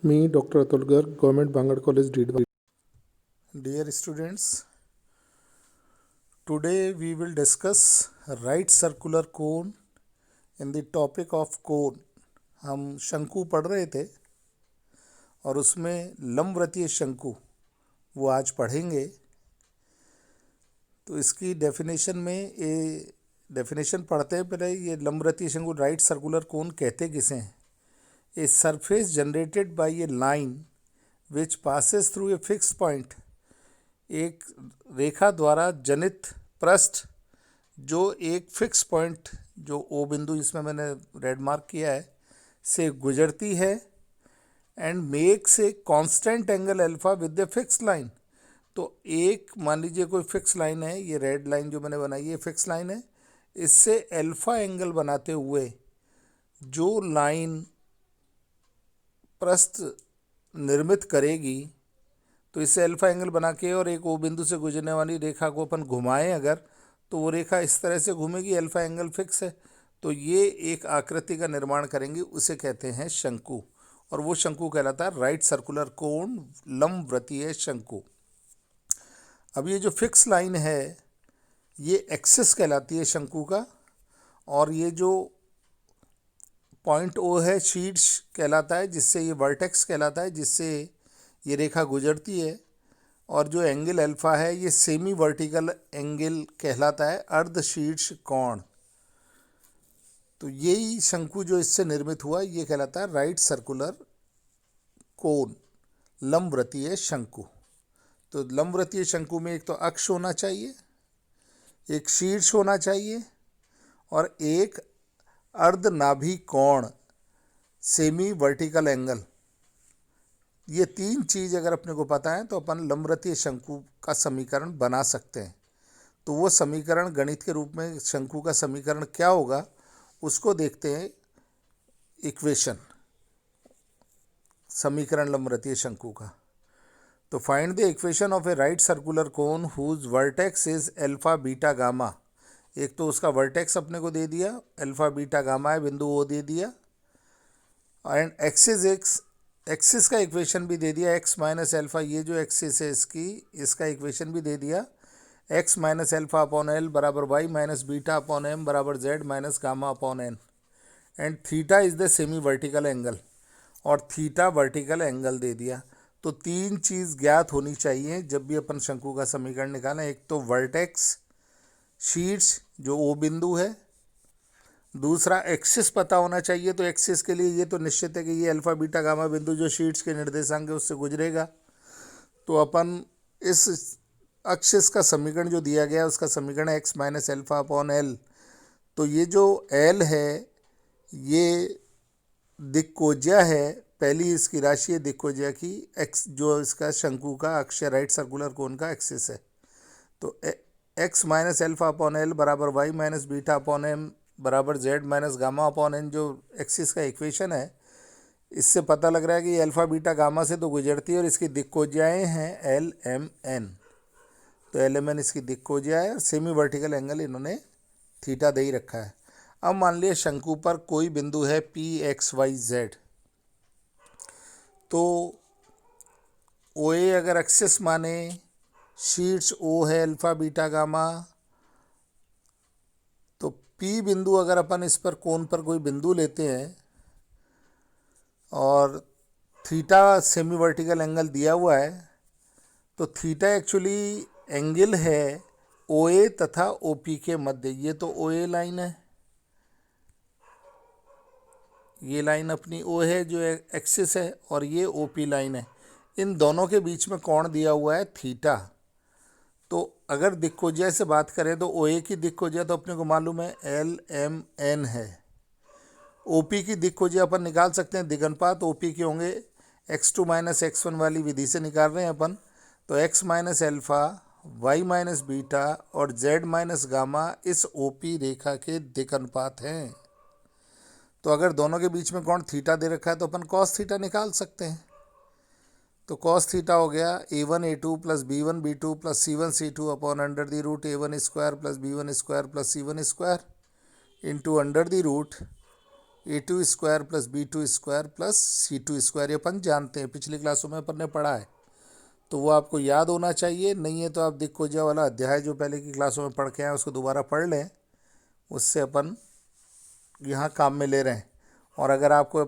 Me, Dr. Atul Garg, Government Bangalore College, Deedwa. Dear students, today we will discuss right circular cone in the topic of cone. हम शंकु पढ़ रहे थे और उसमें लंबवृत्तीय शंकु वो आज पढ़ेंगे। तो इसकी डेफिनेशन में ये डेफिनेशन पढ़ते हैं पहले। ये लंबवृत्तीय शंकु राइट सर्कुलर कोन कहते किसे हैं? A surface generated by a line which passes through a fix point, एक रेखा द्वारा जनित पृष्ठ जो एक फिक्स पॉइंट जो ओ बिंदु इसमें मैंने रेड मार्क किया है से गुजरती है and makes a constant angle alpha with the fix line. तो एक मान लीजिए कोई फिक्स लाइन है, ये रेड लाइन जो मैंने बनाई है फिक्स लाइन है, इससे अल्फा एंगल बनाते हुए जो लाइन पृष्ठ निर्मित करेगी, तो इससे अल्फा एंगल बना के और एक ओ बिंदु से गुजरने वाली रेखा को अपन घुमाएं अगर, तो वो रेखा इस तरह से घूमेगी, अल्फा एंगल फिक्स है, तो ये एक आकृति का निर्माण करेंगे, उसे कहते हैं शंकु। और वो शंकु कहलाता है राइट सर्कुलर कोन, लंबवृत्तीय शंकु। अब ये जो फिक्स लाइन है ये एक्सिस कहलाती है शंकु का, और ये जो पॉइंट ओ है शीर्ष कहलाता है, जिससे ये वर्टेक्स कहलाता है, जिससे ये रेखा गुजरती है। और जो एंगल अल्फा है ये सेमी वर्टिकल एंगल कहलाता है, अर्ध शीर्ष कोण। तो यही शंकु जो इससे निर्मित हुआ ये कहलाता है राइट सर्कुलर कोन, लंबवृत्तीय शंकु। तो लंबवृत्तीय शंकु में एक तो अक्ष होना चाहिए, एक शीर्ष होना चाहिए और एक अर्धनाभि कोण, सेमी वर्टिकल एंगल। ये तीन चीज़ अगर अपने को पता है तो अपन लंबवृत्तीय शंकु का समीकरण बना सकते हैं। तो वो समीकरण गणित के रूप में शंकु का समीकरण क्या होगा उसको देखते हैं। इक्वेशन, समीकरण लंबवृत्तीय शंकु का। तो find the equation of a right circular cone whose vertex is alpha beta gamma. एक तो उसका वर्टेक्स अपने को दे दिया, अल्फा बीटा गामा है, बिंदु ओ दे दिया, एंड एक्सिस का इक्वेशन भी दे दिया, एक्स माइनस अल्फा, ये जो एक्सिस है इसका इक्वेशन भी दे दिया, x minus alpha upon l बराबर y minus beta upon m बराबर z minus gamma upon n, and theta is the semi vertical angle, और थीटा वर्टिकल एंगल दे दिया। तो तीन चीज़ ज्ञात होनी चाहिए जब भी अपन शंकु का समीकरण निकालें। एक तो वर्टेक्स शीर्ष जो ओ बिंदु है, दूसरा एक्सिस पता होना चाहिए। तो एक्सिस के लिए ये तो निश्चित है कि ये अल्फा बीटा गामा बिंदु जो शीर्ष के निर्देशांक है उससे गुजरेगा। तो अपन इस एक्सिस का समीकरण जो दिया गया है उसका समीकरण है x minus alpha upon L. तो ये जो एल है ये दिक्कोज्या है, पहली इसकी राशि है दिक्कोज्या की, एक्स जो इसका शंकु का अक्ष राइट सर्कुलर कोन का एक्सिस है। तो x minus alpha upon l बराबर y minus beta upon m बराबर z minus gamma upon n, जो एक्सिस का इक्वेशन है, इससे पता लग रहा है कि ये अल्फा बीटा गामा से तो गुजरती है और इसकी दिक्कोज्याएँ हैं एल एम एन। तो एल एम एन इसकी दिक्कोज्या है और सेमी वर्टिकल एंगल इन्होंने थीटा दे ही रखा है। अब मान लिया शंकु पर कोई बिंदु है पी एक्स वाई जेड, तो ओ ए अगर एक्सिस माने, शीर्ष ओ है अल्फा बीटा गामा, तो पी बिंदु अगर अपन इस पर कोण पर कोई बिंदु लेते हैं और थीटा सेमी वर्टिकल एंगल दिया हुआ है, तो थीटा एक्चुअली एंगल है ओ ए तथा ओ पी के मध्य। ये तो ओ ए लाइन है, ये लाइन अपनी ओ है जो एक्सिस है, और ये ओ पी लाइन है। इन दोनों के बीच में कोण दिया हुआ है थीटा। तो अगर दिक्कोज्या से बात करें तो ओ ए की दिक्कोज्या तो अपने को मालूम है एल एम एन है। ओ पी की दिक्कोज्या अपन निकाल सकते हैं, दिगनपात ओ पी के होंगे, x two minus x one वाली विधि से निकाल रहे हैं अपन। तो x minus alpha, y minus beta और जेड माइनस गामा इस ओ पी रेखा के दिगनपात हैं। तो अगर दोनों के बीच में कोण थीटा दे रखा है तो अपन कॉस थीटा निकाल सकते हैं। तो कॉस थीटा हो गया a1 a2 plus b1 b2 plus c1 c2 upon under the root a1 square plus b1 square plus c1 square into under the root a2 square plus b2 square plus c2 square, ये अपन जानते हैं, पिछली क्लासों में अपन ने पढ़ा है, तो वो आपको याद होना चाहिए। नहीं है तो आप दिक्कोजिया वाला अध्याय जो पहले की क्लासों में पढ़ के आए उसको दोबारा पढ़ लें, उससे अपन यहाँ काम में ले रहे हैं। और अगर आपको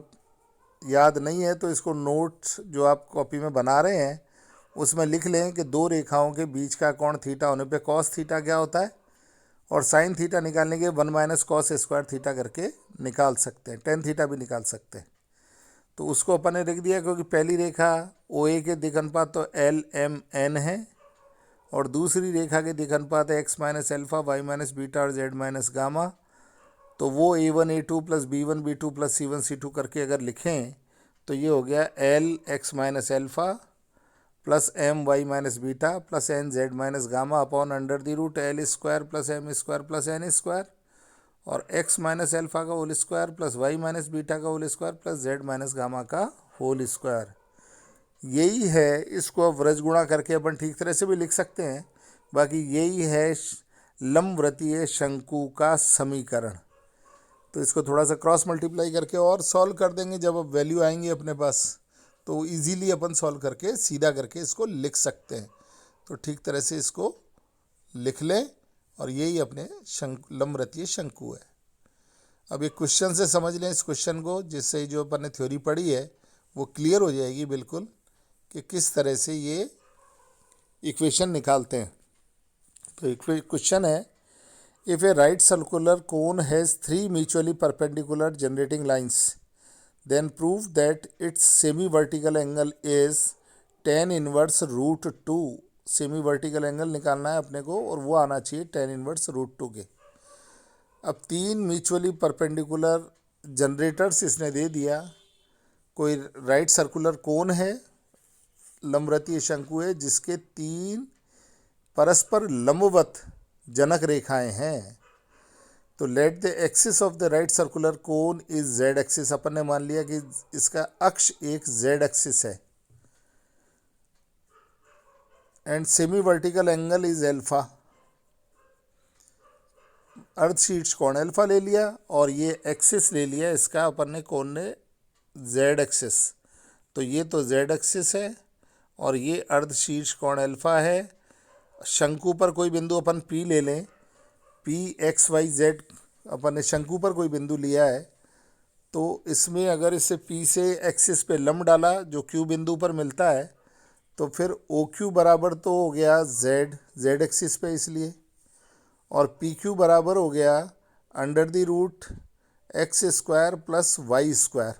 याद नहीं है तो इसको नोट्स जो आप कॉपी में बना रहे हैं उसमें लिख लें कि दो रेखाओं के बीच का कोण थीटा होने पे कॉस थीटा क्या होता है, और साइन थीटा निकालने के 1 माइनस कॉस स्क्वायर थीटा करके निकाल सकते हैं, टेन थीटा भी निकाल सकते हैं। तो उसको अपन ने लिख दिया क्योंकि पहली रेखा ओ ए के दिख अनुपात तो एल एम एन है, और दूसरी रेखा के दिख अनुपात है x minus alpha y minus beta और जेड माइनस गामा। तो वो a1 a2 plus b1 b2 plus c1 c2 करके अगर लिखें तो ये हो गया l x minus alpha plus m y minus beta plus n z minus gamma upon under the root l square plus m square plus n square, और x minus alpha का whole square plus y minus beta का whole square plus z minus gamma का whole square. यही है, इसको अब व्रज गुणा करके अपन ठीक तरह से भी लिख सकते हैं। बाकी यही है लंबवृत्तीय शंकु का समीकरण। तो इसको थोड़ा सा क्रॉस मल्टीप्लाई करके और सॉल्व कर देंगे, जब अब वैल्यू आएंगी अपने पास तो इजीली अपन सॉल्व करके सीधा करके इसको लिख सकते हैं। तो ठीक तरह से इसको लिख लें, और यही अपने लंबवृत्तीय शंकु है। अब एक क्वेश्चन से समझ लें इस क्वेश्चन को, जिससे जो अपन ने थ्योरी पढ़ी है वो क्लियर हो जाएगी बिल्कुल कि किस तरह से ये इक्वेशन निकालते हैं। तो क्वेश्चन है, if a right circular cone has three mutually perpendicular generating lines, then prove that its semi-vertical angle is tan inverse root 2। Semi vertical angle निकालना है अपने को, और वो आना चाहिए tan इनवर्स रूट 2 के। अब तीन म्यूचुअली परपेंडिकुलर जनरेटर्स इसने दे दिया, कोई राइट सर्कुलर कोन है, लंबवृत्तीय शंकु है जिसके तीन परस्पर लंबवत जनक रेखाएं हैं। तो let the axis of the right circular cone is z axis. अपन ने मान लिया कि इसका अक्ष एक जेड एक्सिस है, and semi vertical angle is alpha. अर्धशीर्ष कोण एल्फा ले लिया, और ये एक्सिस ले लिया इसका अपन ने कोण ने जेड एक्सिस। तो ये तो जेड एक्सिस है और ये अर्धशीर्ष कोण एल्फा है। शंकु पर कोई बिंदु अपन पी ले लें, पी एक्स वाई जेड अपन ने शंकु पर कोई बिंदु लिया है, तो इसमें अगर इसे पी से एक्सिस पे लंब डाला जो क्यू बिंदु पर मिलता है, तो फिर ओ क्यू बराबर तो हो गया जेड एक्सिस पे इसलिए, और पी क्यू बराबर हो गया under the root x square plus y square,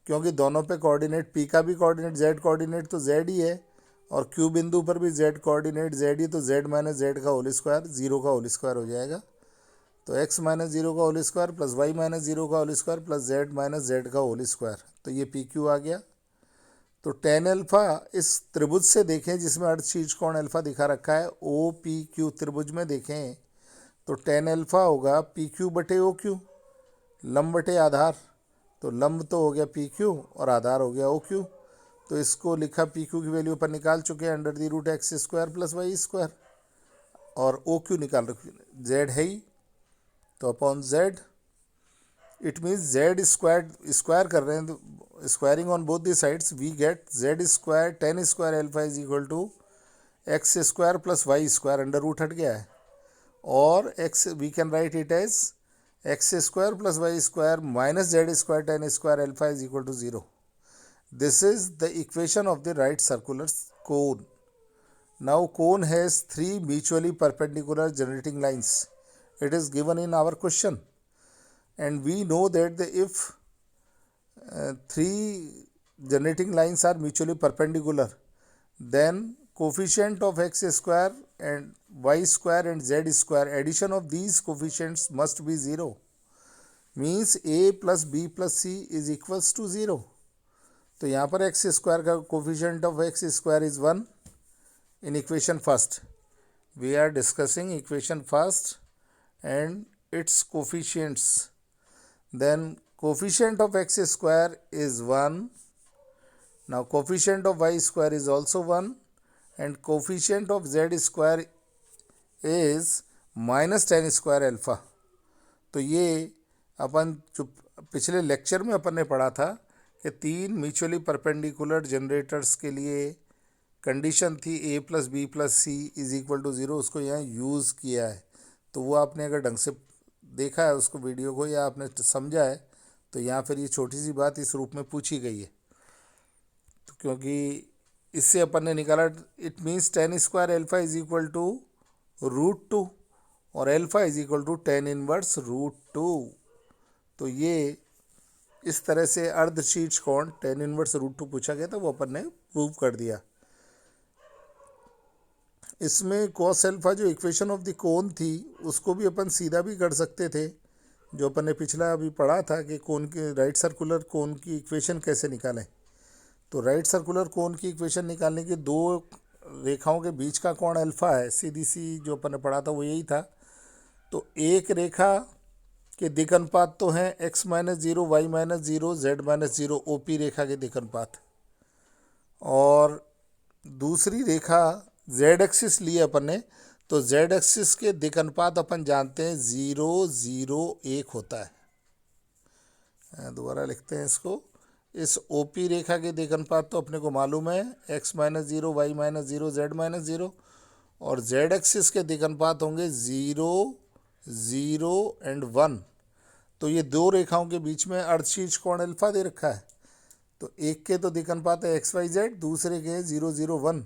क्योंकि दोनों पे कोऑर्डिनेट, पी का भी कोऑर्डिनेट जेड कोऑर्डिनेट तो जेड ही है, और क्यू बिंदु पर भी जेड कोऑर्डिनेट जेड ही, तो जेड माइनस जेड का होल स्क्वायर, जीरो का होल स्क्वायर हो जाएगा। तो एक्स माइनस जीरो का whole square plus y minus zero का whole square plus z minus z का होल स्क्वायर, तो ये पी क्यू आ गया। तो टेन एल्फा इस त्रिभुज से देखें जिसमें अर्धशीर्ष कोण एल्फा दिखा रखा है, ओ पी क्यू त्रिभुज में देखें तो टेन एल्फा होगा पी क्यू बटे ओ क्यू, लंब बटे आधार। तो लंब तो हो गया पी क्यू और आधार हो गया ओ क्यू। तो इसको लिखा, पी क्यू की वैल्यू पर निकाल चुके हैं under the root x square plus y square, और ओ क्यू निकाल रखी, जेड है ही, तो upon z. It means z square कर रहे हैं, तो squaring on both the sides we get z square tan square alpha is equal to x square plus y square, under root हट गया है, और x we can write it as x square plus y square minus Z square tan square alpha is equal to 0। This is the equation of the right circular cone. Now cone has three mutually perpendicular generating lines. It is given in our question, and we know that if three generating lines are mutually perpendicular, then coefficient of x square and y square and z square, addition of these coefficients must be 0. Means a plus b plus c is equals to 0. तो यहाँ पर x square का coefficient of x square is 1 in equation first. We are discussing equation first and its coefficients. Then coefficient of x square is 1। Now coefficient of y square is also 1 and coefficient of z square is minus tan square alpha. तो ये अपन जो पिछले lecture में अपन ने पढ़ा था कि तीन म्यूचुअली परपेंडिकुलर जनरेटर्स के लिए कंडीशन थी a plus b plus c is equal to 0, उसको यहाँ यूज़ किया है। तो वो आपने अगर ढंग से देखा है उसको वीडियो को या आपने समझा है तो यहाँ फिर ये छोटी सी बात इस रूप में पूछी गई है। तो क्योंकि इससे अपन ने निकाला it means tan square alpha is equal to √2 और alpha is equal to tan inverse √2। तो ये इस तरह से अर्धशीर्ष कोण टेन इनवर्स √2 पूछा गया था, वो अपन ने प्रूव कर दिया। इसमें कॉस एल्फा जो इक्वेशन ऑफ द कोन थी उसको भी अपन सीधा भी कर सकते थे, जो अपन ने पिछला अभी पढ़ा था कि कोन के राइट सर्कुलर कोन की इक्वेशन कैसे निकालें। तो राइट सर्कुलर कोन की इक्वेशन निकालने के दो रेखाओं के बीच का कोण अल्फा है, सीधी सी जो अपन ने पढ़ा था वो यही था। तो एक रेखा के दिक् अनुपात तो हैं x minus 0 y minus 0 z minus 0 OP रेखा के दिक् अनुपात, और दूसरी रेखा जेड एक्सिस लिए अपन ने, तो जेड एक्सिस के दिक् अनुपात अपन जानते हैं 0 0 1 होता है। दोबारा लिखते हैं इसको, इस ओपी रेखा के दिक् अनुपात तो अपने को मालूम है x minus 0 y minus 0 z minus 0, और जेड एक्सिस के दिक् अनुपात होंगे 0 0 एंड 1। तो ये दो रेखाओं के बीच में अर्धशीर्ष कोण अल्फा दे रखा है। तो एक के तो दिक् अनुपात है एक्स वाई जेड, दूसरे के 0 0 1।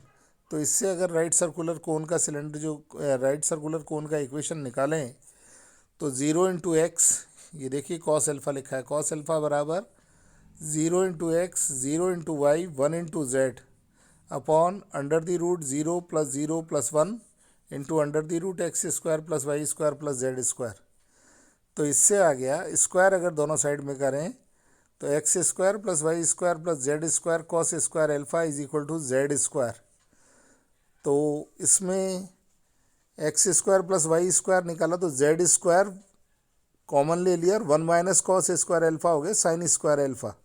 तो इससे अगर राइट सर्कुलर कोन का सिलेंडर जो राइट सर्कुलर कोन का इक्वेशन निकालें तो 0 इंटू एक्स, ये देखिए कॉस अल्फा लिखा है, कॉस अल्फा बराबर 0 into x 0 into y 1 into z upon under the root 0 plus 0 plus 1 into under the root x square plus y square plus z square. तो इससे आ गया स्क्वायर अगर दोनों साइड में करें तो x square plus y square plus z square cos square alpha is equal to z square. तो इसमें x square plus y square निकाला तो जेड स्क्वायर कॉमन ले लिया, 1 माइनस कॉस स्क्वायर अल्फा हो गया साइन स्क्वायर अल्फा।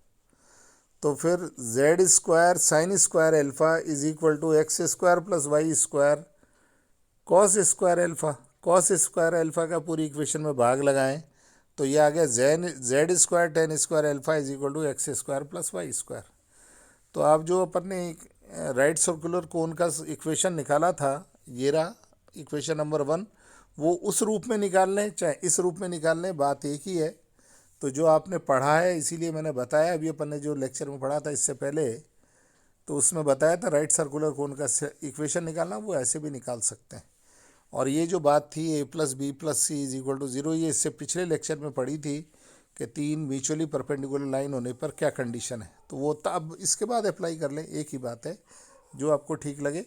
तो फिर z square sine square alpha is equal to x square plus y square cos square alpha. Cos square alpha का पूरी इक्वेशन में भाग लगाएं तो ये आ गया z square tan square alpha is equal to x square plus y square. तो आप जो अपन ने राइट सर्कुलर कोन का इक्वेशन निकाला था, ये रहा इक्वेशन नंबर 1, वो उस रूप में निकाल लें चाहे इस रूप में निकाल लें, बात एक ही है। तो जो आपने पढ़ा है इसीलिए मैंने बताया, अभी अपन ने जो लेक्चर में पढ़ा था इससे पहले तो उसमें बताया था राइट सर्कुलर कोन का इक्वेशन निकालना वो ऐसे भी निकाल सकते हैं। और ये जो बात थी a plus b plus c is equal to 0, ये इससे पिछले लेक्चर में पढ़ी थी कि तीन म्यूचुअली परपेंडिकुलर लाइन होने पर क्या कंडीशन है। तो वो अब इसके बाद अप्लाई कर लें, एक ही बात है, जो आपको ठीक लगे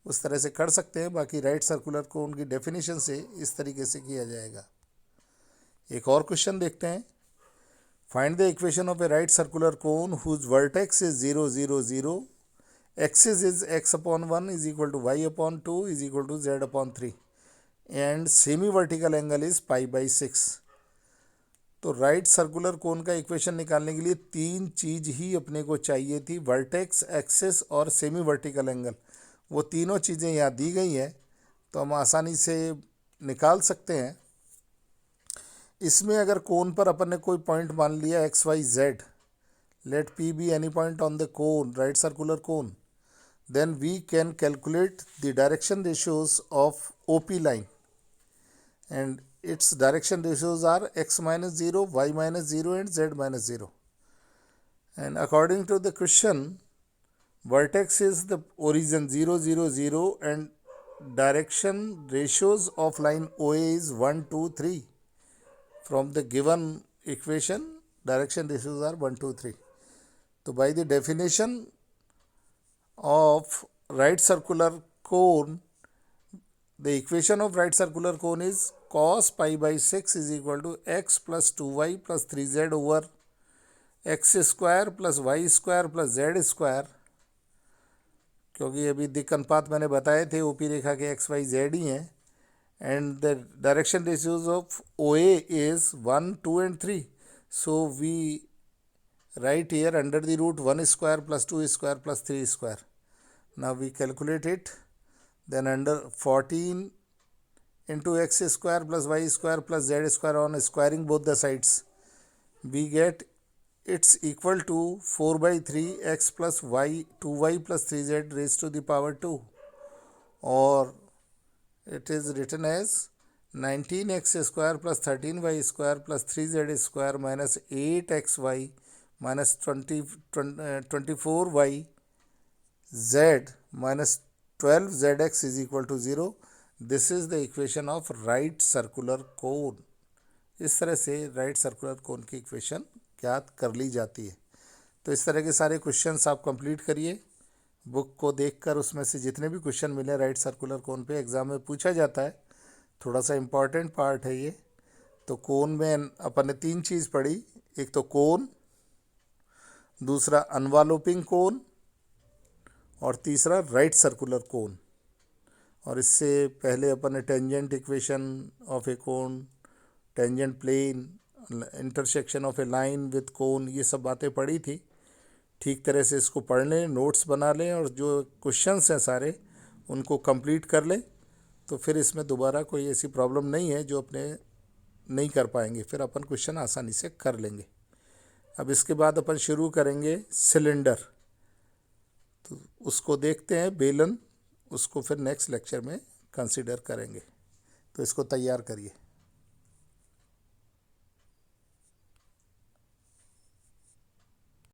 उस तरह से कर सकते हैं। बाकी राइट सर्कुलर को उनकी डेफिनेशन से इस तरीके से किया जाएगा। एक और क्वेश्चन देखते हैं। Find the equation of a right circular cone whose vertex is 0 0 0, axis is x upon 1 is equal to y upon 2 is equal to z upon 3 and semi vertical angle is π/6। तो right circular कोन का equation निकालने के लिए तीन चीज ही अपने को चाहिए थी, वर्टेक्स, एक्सिस और सेमी वर्टिकल एंगल। वो तीनों चीज़ें यहाँ दी गई हैं तो हम आसानी से निकाल सकते हैं। इसमें अगर कोन पर अपन ने कोई पॉइंट मान लिया x y z, let p be any point on the cone right circular cone, then we can calculate the direction ratios of OP line, and its direction ratios are x minus 0, y minus 0 and z minus 0. And according to the question, vertex is the origin 0 0 0 and direction ratios of line OA is 1 2 3. From the given equation, direction ratios are 1 2 3. So by the definition of right circular cone, the equation of right circular cone is cos π/6 is equal to x plus 2y plus 3z over x square plus y square plus z square। क्योंकि अभी दिक् अनुपात मैंने बताए थे OP रेखा के x y z ही हैं, and the direction ratios of O A is 1 2 and 3, so we write here under the root 1 square plus 2 square plus 3 square. Now we calculate it, then under 14 into x square plus y square plus z square on squaring both the sides we get it's equal to 4/3 x plus y 2y plus 3z raised to the power 2, or it is written as 19x square plus 13y square plus 3z square minus 8xy minus 24y z minus 12zx is equal to 0. This is the equation of right circular cone. इस तरह से right circular कोन की equation ज्ञात कर ली जाती है। तो इस तरह के सारे क्वेश्चंस आप कंप्लीट करिए। बुक को देखकर उसमें से जितने भी क्वेश्चन मिले राइट सर्कुलर कोन पे एग्ज़ाम में पूछा जाता है, थोड़ा सा इम्पॉर्टेंट पार्ट है ये। तो कोन में अपन ने 3 चीज़ पढ़ी, एक तो कोन, दूसरा अनवालोपिंग कोन, और तीसरा राइट सर्कुलर कोन। और इससे पहले अपन ने tangent equation of a cone, tangent plane, intersection of a line with cone, ये सब बातें पढ़ी थी। ठीक तरह से इसको पढ़ लें, नोट्स बना लें, और जो क्वेश्चंस हैं सारे उनको कंप्लीट कर लें। तो फिर इसमें दोबारा कोई ऐसी प्रॉब्लम नहीं है जो अपने नहीं कर पाएंगे, फिर अपन क्वेश्चन आसानी से कर लेंगे। अब इसके बाद अपन शुरू करेंगे सिलेंडर, तो उसको देखते हैं, बेलन, उसको फिर नेक्स्ट लेक्चर में कंसिडर करेंगे। तो इसको तैयार करिए।